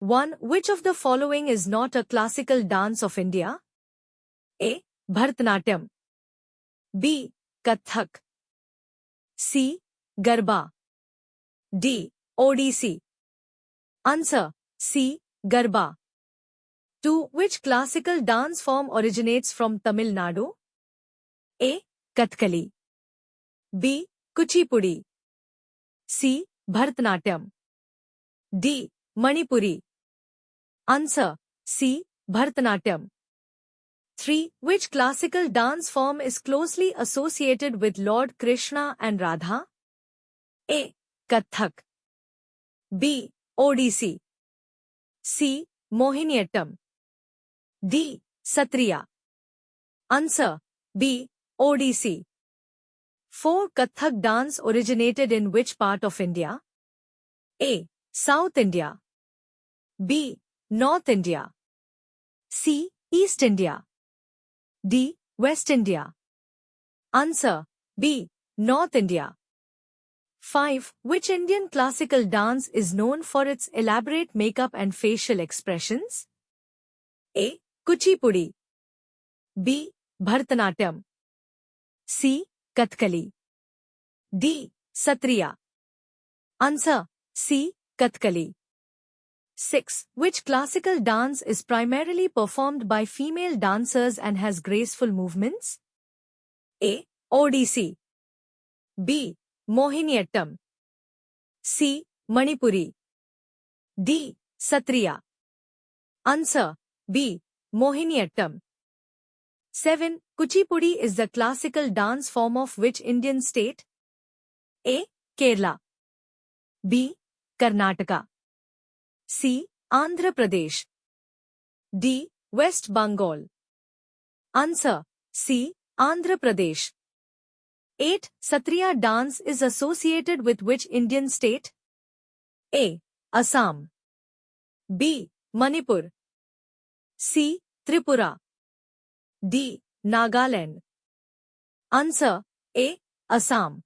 1. Which of the following is not a classical dance of India? A. Bharatanatyam. B. Kathak. C. Garba. D. Odissi. Answer. C. Garba. 2. Which classical dance form originates from Tamil Nadu? A. Kathakali. B. Kuchipudi. C. Bharatanatyam. D. Manipuri. Answer. C. Bharatanatyam. 3. Which classical dance form is closely associated with Lord Krishna and Radha? A. Kathak. B. Odissi. C. Mohiniyattam. D. Satriya. Answer. B. Odissi. 4. Kathak dance originated in which part of India? A. South India. B. North India. C. East India. D. West India. Answer. B. North India. 5. Which Indian classical dance is known for its elaborate makeup and facial expressions? A. Kuchipudi. B. Bharatanatyam. C. Kathakali. D. Satriya. Answer. C. Kathakali. 6. Which classical dance is primarily performed by female dancers and has graceful movements? A. Odissi. B. Mohiniyattam. C. Manipuri. D. Satriya. Answer. B. Mohiniyattam. 7. Kuchipudi is the classical dance form of which Indian state? A. Kerala. B. Karnataka. C. Andhra Pradesh. D. West Bengal. Answer. C. Andhra Pradesh. 8. Satriya dance is associated with which Indian state? A. Assam. B. Manipur. C. Tripura. D. Nagaland. Answer. A. Assam.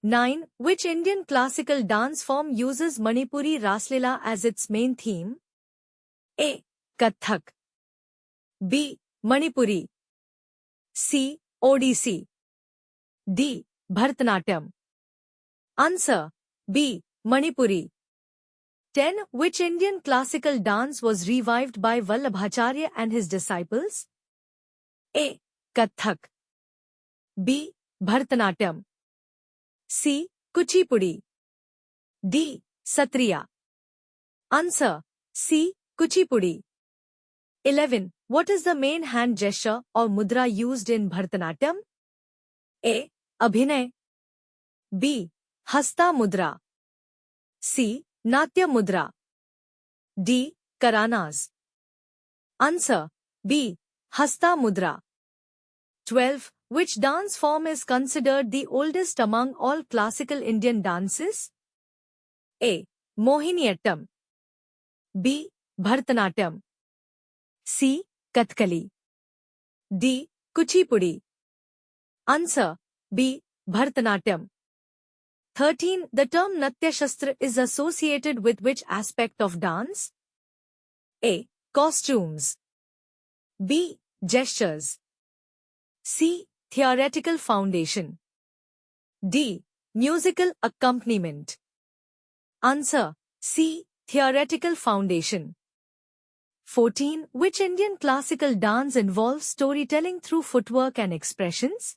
9. Which Indian classical dance form uses Manipuri Raslila as its main theme? A. Kathak. B. Manipuri. C. Odissi. D. Bharatanatyam. Answer. B. Manipuri. 10. Which Indian classical dance was revived by Vallabhacharya and his disciples? A. Kathak. B. Bharatanatyam. C. Kuchipudi. D. Satriya. Answer. C. Kuchipudi. 11. What is the main hand gesture or mudra used in Bharatanatyam? A. Abhinay. B. Hasta mudra. C. Natya mudra. D. Karanas. Answer. B. Hasta mudra. 12. Which dance form is considered the oldest among all classical Indian dances? A. Mohiniyattam. B. Bharatanatyam. C. Kathakali. D. Kuchipudi. Answer. B. Bharatanatyam. 13. The term Natya Shastra is associated with which aspect of dance? A. Costumes. B. Gestures. C. Theoretical foundation. D. Musical accompaniment. Answer. C. Theoretical foundation. 14. Which Indian classical dance involves storytelling through footwork and expressions?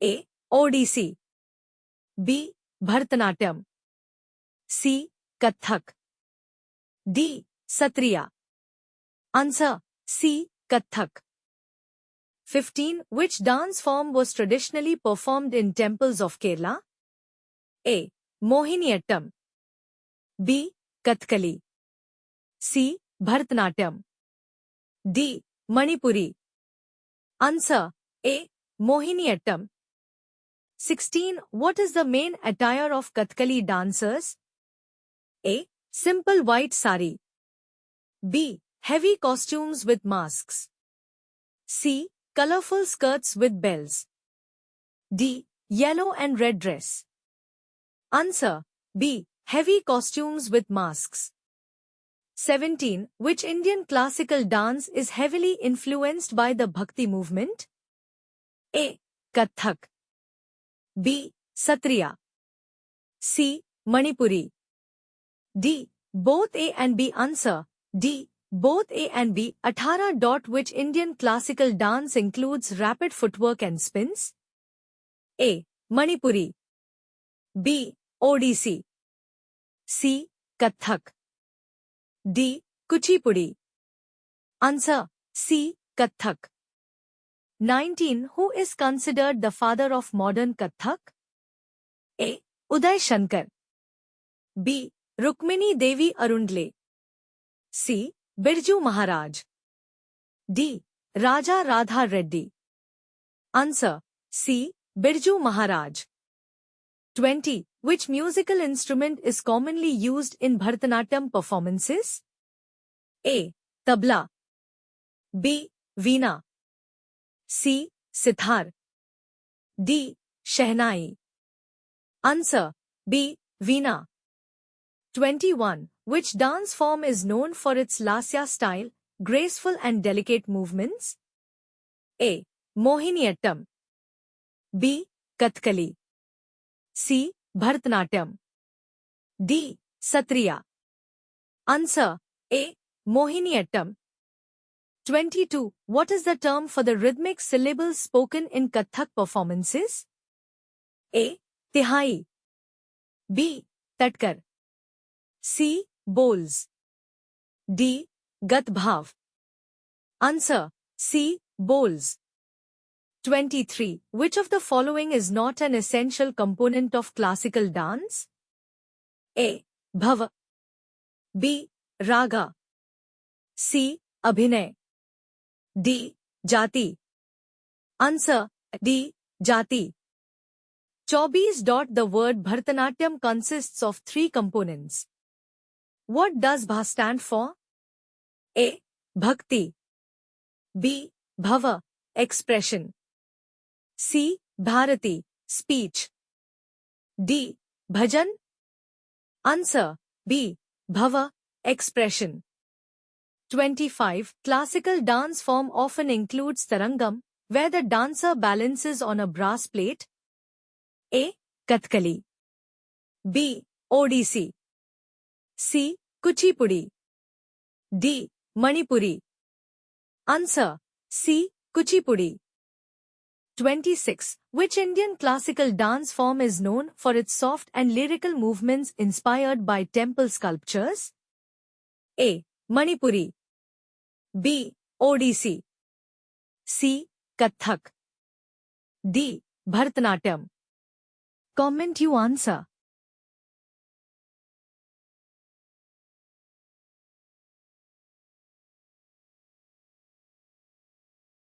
A. Odissi. B. Bharatanatyam. C. Kathak. D. Satriya. Answer. C. Kathak. 15. Which dance form was traditionally performed in temples of Kerala? A. Mohiniyattam. B. Kathakali. C. Bharatanatyam. D. Manipuri. Answer. A. Mohiniyattam. 16. What is the main attire of Kathakali dancers? A. Simple white sari. B. Heavy costumes with masks. C. Colorful skirts with bells. D. Yellow and red dress. Answer. B. Heavy costumes with masks. 17. Which Indian classical dance is heavily influenced by the Bhakti movement? A. Kathak. B. Satriya. C. Manipuri. D. Both A and B. Answer. D. Both A and B. 18. Which Indian classical dance includes rapid footwork and spins? A. Manipuri. B. Odissi. C. Kathak. D. Kuchipudi. Answer. C. Kathak. 19. Who is considered the father of modern Kathak? A. Uday Shankar. B. Rukmini Devi Arundle. C. Birju Maharaj. D. Raja Radha Reddy. Answer. C. Birju Maharaj. 20. Which musical instrument is commonly used in Bharatanatyam performances? A. Tabla. B. Veena. C. Sitar. D. Shehnai. Answer. B. Veena. 21. Which dance form is known for its lasya style, graceful and delicate movements? A. Mohiniyattam. B. Kathkali. C. Bharatanatyam. D. Satriya. Answer. A. Mohiniyattam. 22. What is the term for the rhythmic syllables spoken in Kathak performances? A. Tihai. B. Tatkar. C. Bols. D. Gatbhav. Answer. C. Bols. 23. Which of the following is not an essential component of classical dance? A. Bhava. B. Raga. C. Abhinay. D. Jati. Answer. D. Jati. 24. The word Bharatanatyam consists of three components. What does Bha stand for? A. Bhakti. B. Bhava, expression. C. Bharati, speech. D. Bhajan. Answer. B. Bhava, expression. 25. Classical dance form often includes tarangam, where the dancer balances on a brass plate. A. Kathkali. B. Odissi. C. Kuchipudi. D. Manipuri. Answer. C. Kuchipudi. 26. Which Indian classical dance form is known for its soft and lyrical movements inspired by temple sculptures? A. Manipuri. B. Odissi. C. Kathak. D. Bharatanatyam. Comment your answer.